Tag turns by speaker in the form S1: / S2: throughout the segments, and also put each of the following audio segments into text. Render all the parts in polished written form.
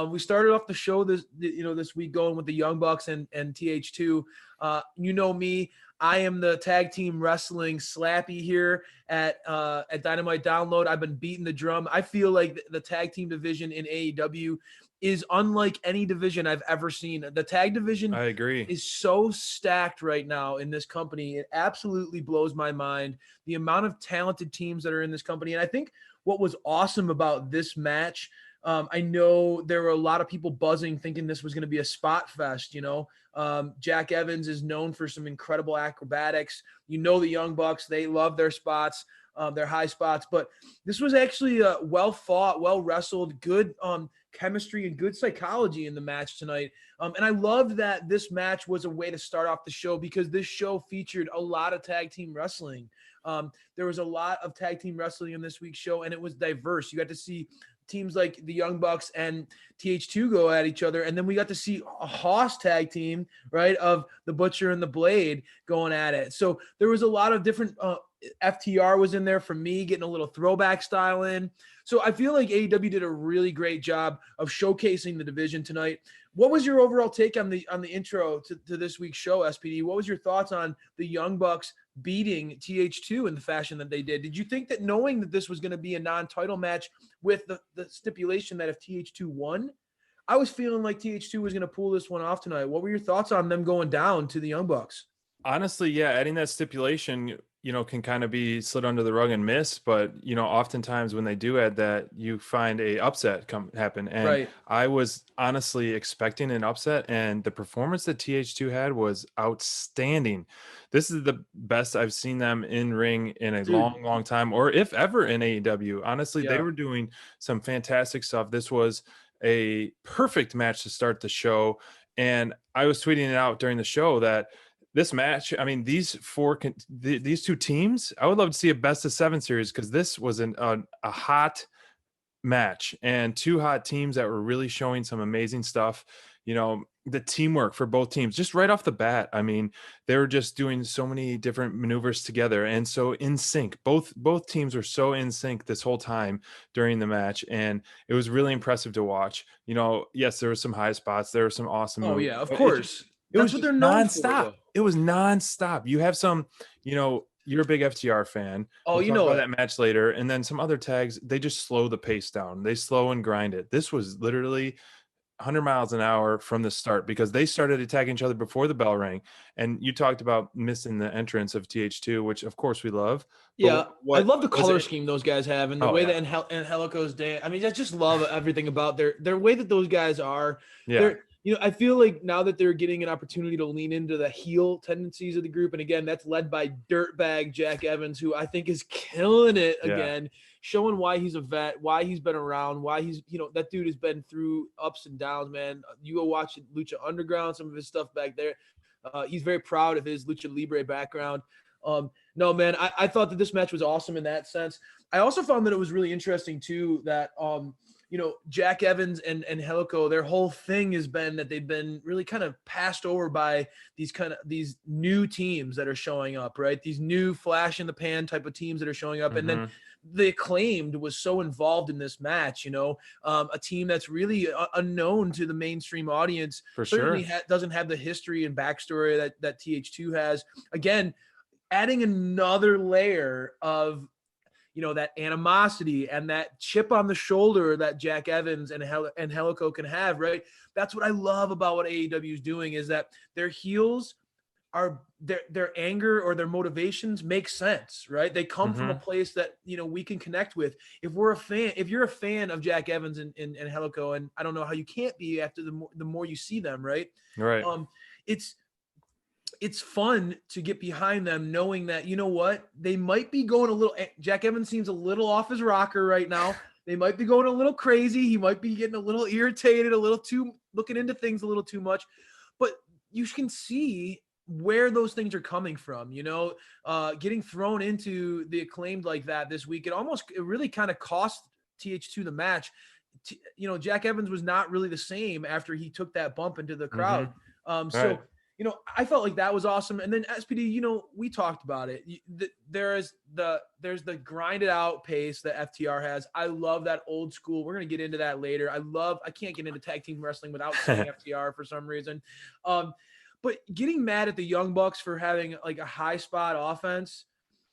S1: We started off the show this week going with the Young Bucks and TH2. You know me, I am the tag team wrestling slappy here at Dynamite Download. I've been beating the drum. I feel like the tag team division in AEW is unlike any division I've ever seen. The tag division,
S2: I agree,
S1: is so stacked right now in this company. It absolutely blows my mind, the amount of talented teams that are in this company. And I think what was awesome about this match, I know there were a lot of people buzzing thinking this was going to be a spot fest. Jack Evans is known for some incredible acrobatics. The Young Bucks, they love their spots, their high spots. But this was actually well fought, well wrestled, good chemistry and good psychology in the match tonight. And I loved that this match was a way to start off the show, because this show featured a lot of tag team wrestling. There was a lot of tag team wrestling in this week's show, and it was diverse. You got to see teams like the Young Bucks and TH2 go at each other. And then we got to see a Hoss tag team, right, of the Butcher and the Blade going at it. So there was a lot of different FTR was in there for me, getting a little throwback style in. So I feel like AEW did a really great job of showcasing the division tonight. What was your overall take on the intro to this week's show, SPD? What was your thoughts on the Young Bucks beating TH2 in the fashion that they did? Did you think that, knowing that this was going to be a non-title match with the stipulation that if TH2 won, I was feeling like TH2 was going to pull this one off tonight? What were your thoughts on them going down to the Young Bucks?
S2: honestly. Yeah, adding that stipulation, can kind of be slid under the rug and miss, but oftentimes when they do add that, you find a upset happen. And
S1: Right.
S2: I was honestly expecting an upset, and the performance that TH2 had was outstanding. This is the best I've seen them in ring in a
S1: Dude.
S2: long time, or if ever, in AEW. Honestly, they
S1: Yeah.
S2: were doing some fantastic stuff. This was a perfect match to start the show, and I was tweeting it out during the show that this match, I mean, these two teams, I would love to see a best of 7 series, because this was a hot match, and two hot teams that were really showing some amazing stuff. The teamwork for both teams, just right off the bat. I mean, they were just doing so many different maneuvers together, and so in sync. Both teams were so in sync this whole time during the match, and it was really impressive to watch. Yes, there were some high spots, there were some awesome
S1: Oh,
S2: moves,
S1: yeah, of
S2: but
S1: course.
S2: it
S1: That's
S2: was
S1: what they're
S2: just
S1: known for,
S2: nonstop.
S1: though.
S2: It was nonstop. You have some, you're a big FTR fan.
S1: Oh,
S2: We'll
S1: you
S2: talk
S1: know
S2: about
S1: it.
S2: that match later. And then some other tags, they just slow the pace down. They slow and grind it. This was literally 100 miles an hour from the start, because they started attacking each other before the bell rang. And you talked about missing the entrance of TH2, which of course we love. But
S1: Yeah, I
S2: what
S1: love the
S2: was
S1: color
S2: it?
S1: scheme those guys have, and the
S2: Oh
S1: way
S2: yeah.
S1: that Angelico's dance. I mean, I just love everything about their way that those guys are.
S2: Yeah.
S1: I feel like now that they're getting an opportunity to lean into the heel tendencies of the group, and again, that's led by dirtbag Jack Evans, who I think is killing it
S2: Yeah.
S1: again, showing why he's a vet, why he's been around, why he's, that dude has been through ups and downs, man. You go watch Lucha Underground, some of his stuff back there. He's very proud of his Lucha Libre background. No, man, I thought that this match was awesome in that sense. I also found that it was really interesting too that Jack Evans and Helico, their whole thing has been that they've been really kind of passed over by these new teams that are showing up, right? These new flash in the pan type of teams that are showing up. And then the Acclaimed was so involved in this match, a team that's really unknown to the mainstream audience.
S2: For
S1: Certainly
S2: sure.
S1: doesn't have the history and backstory that TH2 has. Again, adding another layer of that animosity and that chip on the shoulder that Jack Evans and Helico can have, right? That's what I love about what AEW is doing, is that their heels are their anger or their motivations make sense, right? They come from a place that we can connect with. If you're a fan of Jack Evans and Helico, and I don't know how you can't be after the more you see them, right?
S2: Right.
S1: It's fun to get behind them, knowing that, what, they might be going a little, Jack Evans seems a little off his rocker right now. They might be going a little crazy. He might be getting a little irritated, looking into things a little too much, but you can see where those things are coming from, getting thrown into the Acclaimed like that this week. It really kind of cost TH2 the match. Jack Evans was not really the same after he took that bump into the crowd.
S2: Right.
S1: I felt like that was awesome. And then SPD, we talked about it. There's the grinded out pace that FTR has. I love that old school. We're going to get into that later. I can't get into tag team wrestling without saying FTR for some reason. But getting mad at the Young Bucks for having like a high spot offense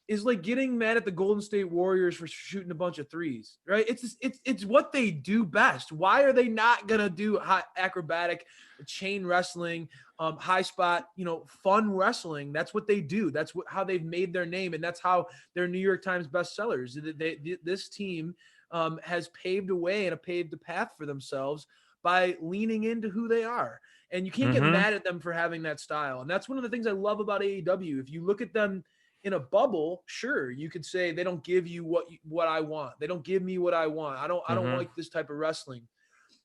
S1: is like getting mad at the Golden State Warriors for shooting a bunch of threes, right? It's what they do best. Why are they not gonna do high acrobatic chain wrestling, high spot, fun wrestling? That's what they do. That's how they've made their name, and that's how they're New York Times bestsellers. This team has paved a way and paved the path for themselves by leaning into who they are. And you can't get mad at them for having that style. And that's one of the things I love about AEW. If you look at them in a bubble, sure, you could say they don't give you what I want. They don't give me what I want. I don't like this type of wrestling.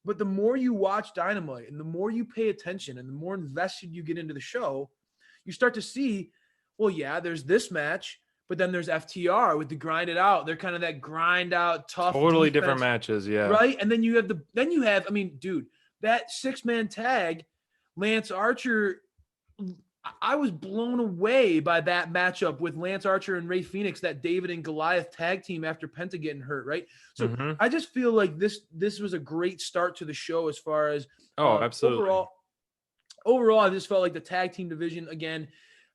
S1: But the more you watch Dynamite and the more you pay attention and the more invested you get into the show, you start to see, well, yeah, there's this match, but then there's FTR with the grind it out. They're kind of that grind out tough,
S2: totally
S1: defense,
S2: different matches, yeah.
S1: Right? And then you have, I mean, dude, that 6-man tag, Lance Archer, I was blown away by that matchup with Lance Archer and Ray Phoenix, that David and Goliath tag team after Penta getting hurt, right? So I just feel like this was a great start to the show as far as
S2: absolutely.
S1: Overall, I just felt like the tag team division, again,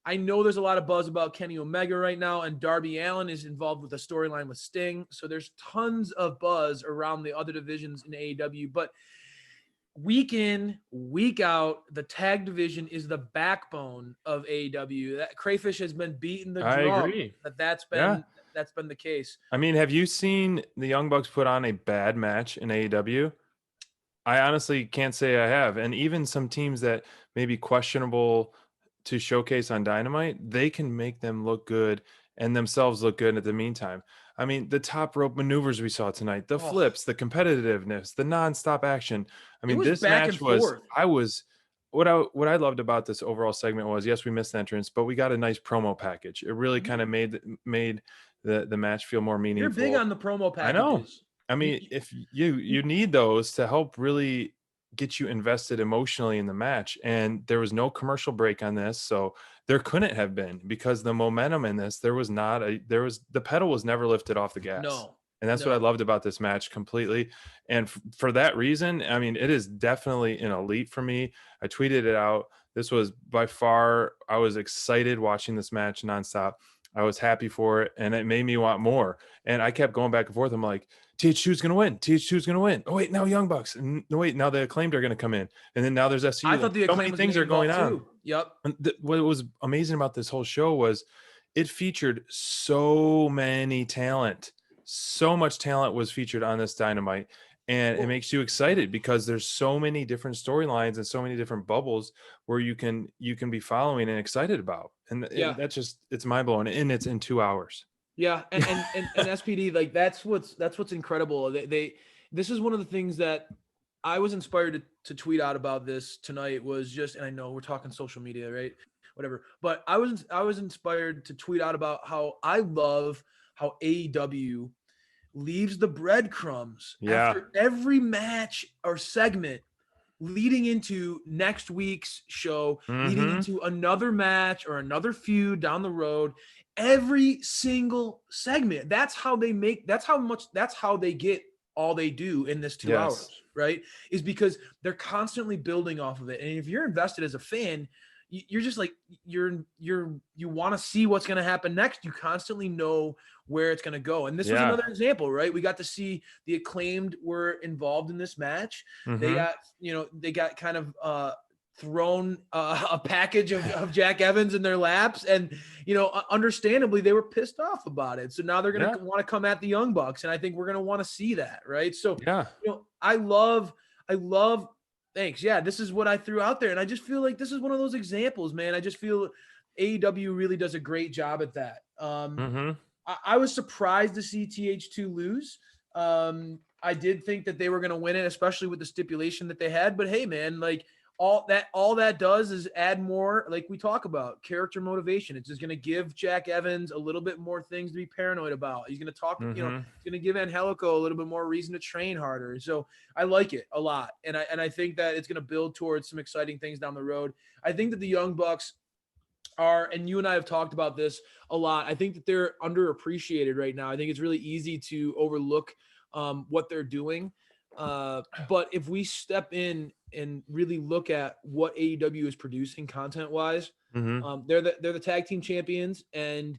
S1: I know there's a lot of buzz about Kenny Omega right now, and Darby Allin is involved with a storyline with Sting. So there's tons of buzz around the other divisions in AEW, but week in, week out, the tag division is the backbone of AEW. That Crayfish has been beating the drum.
S2: I agree.
S1: That's been the case.
S2: I mean, have you seen the Young Bucks put on a bad match in AEW? I honestly can't say I have. And even some teams that may be questionable to showcase on Dynamite, they can make them look good and themselves look good at the meantime. I mean, the top rope maneuvers we saw tonight, the flips, the competitiveness, the nonstop action. I mean, this match was, what I loved about this overall segment was, yes, we missed the entrance, but we got a nice promo package. It really kind of made the match feel more meaningful.
S1: You're big on the promo packages.
S2: I know. I mean, if you need those to help really get you invested emotionally in the match, and there was no commercial break on this, so there couldn't have been, because the momentum in this, the pedal was never lifted off the gas.
S1: No.
S2: And that's what I loved about this match completely. And for that reason, I mean, it is definitely an elite for me. I tweeted it out. This was by far, I was excited watching this match nonstop. I was happy for it, and it made me want more. And I kept going back and forth. I'm like, TH2 is going to win. TH2 is going to win. Oh, wait, now Young Bucks. No, wait, now the Acclaimed are going to come in. And then now there's SCU.
S1: I thought the Acclaimed
S2: things are going on.
S1: Too. Yep.
S2: And what was amazing about this whole show was it featured so many talent. So much talent was featured on this Dynamite. And it makes you excited because there's so many different storylines and so many different bubbles where you can be following and excited about. And that's just, it's mind blowing. And it's in 2 hours.
S1: Yeah. And SPD, like that's what's incredible. This is one of the things that I was inspired to tweet out about this tonight was just, and I know we're talking social media, right? Whatever. But I was inspired to tweet out about how I love how AEW leaves the breadcrumbs after every match or segment leading into next week's show, leading into another match or another feud down the road. Every single segment. That's how they get all they do in this 2 hours, right? Is because they're constantly building off of it. And if you're invested as a fan, you're just like, you want to see what's going to happen next. You constantly know where it's going to go. And this was another example, right? We got to see the Acclaimed were involved in this match. They got kind of thrown a package of Jack Evans in their laps, and understandably they were pissed off about it. So now they're going to want to come at the Young Bucks, and I think we're going to want to see that, right? So I love thanks. Yeah, this is what I threw out there, and I just feel like this is one of those examples, man. I just feel AEW really does a great job at that. I was surprised to see TH2 lose. I did think that they were going to win it, especially with the stipulation that they had. But hey, man, like all that does is add more, like we talk about, character motivation. It's just going to give Jack Evans a little bit more things to be paranoid about. He's going to talk, he's going to give Angelico a little bit more reason to train harder. So I like it a lot. And I think that it's going to build towards some exciting things down the road. I think that the Young Bucks are, and you and I have talked about this a lot, I think that they're underappreciated right now. I think it's really easy to overlook what they're doing. But if we step in and really look at what AEW is producing content-wise, they're the tag team champions, and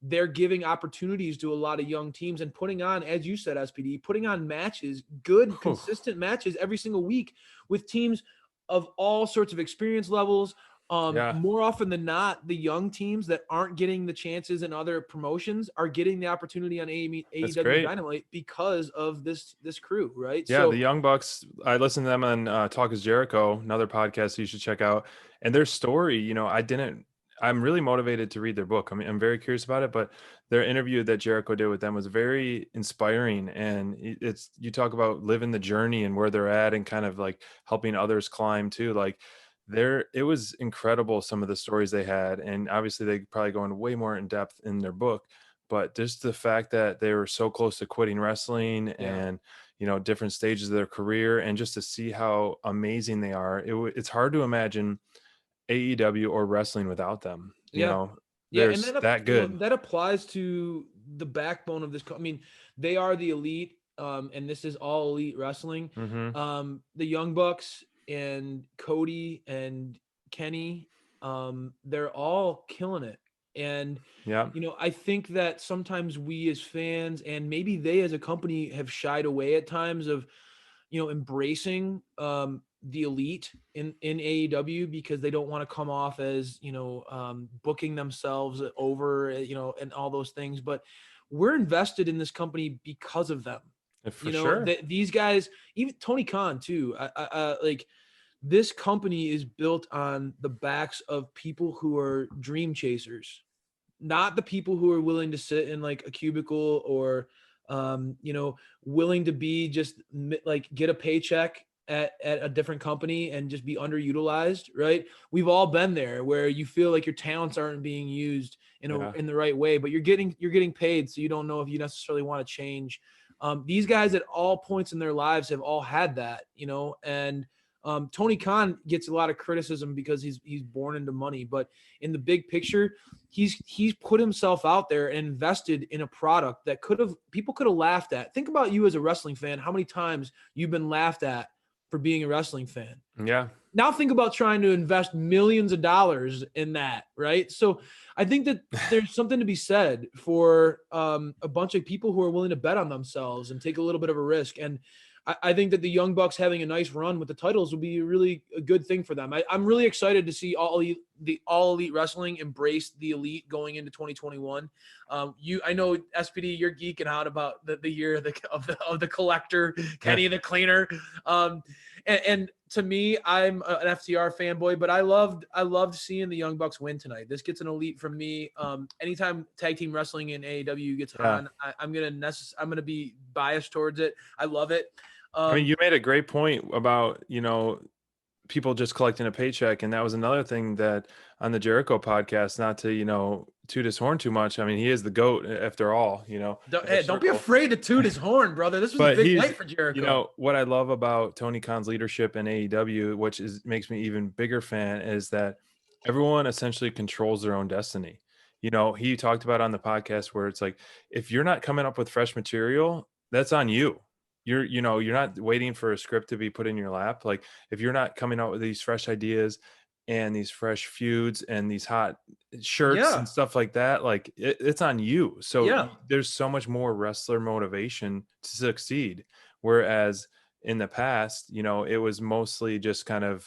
S1: they're giving opportunities to a lot of young teams and putting on, as you said, SPD, putting on matches, good, consistent matches every single week with teams of all sorts of experience levels. More often than not, the young teams that aren't getting the chances in other promotions are getting the opportunity on AEW Dynamite because of this crew, right?
S2: Yeah, so the Young Bucks, I listened to them on Talk is Jericho, another podcast you should check out. And their story, you know, I'm really motivated to read their book. I mean, I'm very curious about it, but their interview that Jericho did with them was very inspiring. And you talk about living the journey and where they're at and kind of like helping others climb too. Like, it was incredible, some of the stories they had, and obviously they probably go into way more in depth in their book, but just the fact that they were so close to quitting wrestling and, you know, different stages of their career, and just to see how amazing they are, it's hard to imagine AEW or wrestling without them. You know, they're
S1: and
S2: that good.
S1: You know, that applies to the backbone of this. I mean, they are the elite, and this is all elite wrestling. The Young Bucks and Cody and Kenny, they're all killing it. And, you know, I think that sometimes we as fans, and maybe they as a company, have shied away at times of, you know, embracing the elite in AEW because they don't want to come off as, you know, booking themselves over, you know, and all those things. But we're invested in this company because of them.
S2: For sure.
S1: These guys, even Tony Khan too, like, this company is built on the backs of people who are dream chasers, not the people who are willing to sit in like a cubicle or, you know, willing to be just like get a paycheck at a different company and just be underutilized, right? We've all been there where you feel like your talents aren't being used in the right way, but you're getting paid, so you don't know if you necessarily want to change. These guys at all points in their lives have all had that, you know, and Tony Khan gets a lot of criticism because he's born into money, but in the big picture, he's put himself out there and invested in a product that people could have laughed at. Think about you as a wrestling fan, how many times you've been laughed at for being a wrestling fan.
S2: Yeah.
S1: Now think about trying to invest millions of dollars in that, right? So I think that there's something to be said for a bunch of people who are willing to bet on themselves and take a little bit of a risk. And I think that the Young Bucks having a nice run with the titles will be really a good thing for them. I'm really excited to see all elite wrestling embrace the elite going into 2021. I know SPD, you're geeking out about the year of the collector, Kenny the cleaner. And to me, I'm an FTR fanboy, but I loved seeing the Young Bucks win tonight. This gets an elite from me. Anytime tag team wrestling in AEW gets on, I'm gonna be biased towards it. I love it.
S2: I mean, you made a great point about, you know, people just collecting a paycheck. And that was another thing that on the Jericho podcast, not to, you know, toot his horn too much. I mean, he is the GOAT after all, you know.
S1: Don't be afraid to toot his horn, brother. This was a big night for Jericho.
S2: You know, what I love about Tony Khan's leadership in AEW, which makes me even bigger fan, is that everyone essentially controls their own destiny. You know, he talked about on the podcast where it's like, if you're not coming up with fresh material, that's on you. You're not waiting for a script to be put in your lap. Like, if you're not coming out with these fresh ideas and these fresh feuds and these hot shirts and stuff like that, like it's on you. So there's so much more wrestler motivation to succeed. Whereas in the past, you know, it was mostly just kind of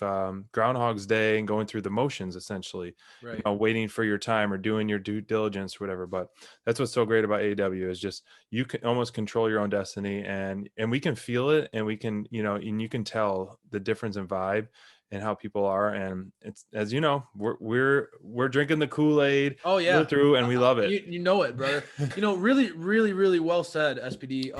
S2: Groundhog's Day and going through the motions, essentially, you know, waiting for your time or doing your due diligence or whatever. But that's what's so great about AEW is just you can almost control your own destiny, and we can feel it, and we can, you know, and you can tell the difference in vibe and how people are. And it's, as you know, we're drinking the Kool-Aid through, and we love it.
S1: You know it, brother. You know, really, really, really well said, SPD.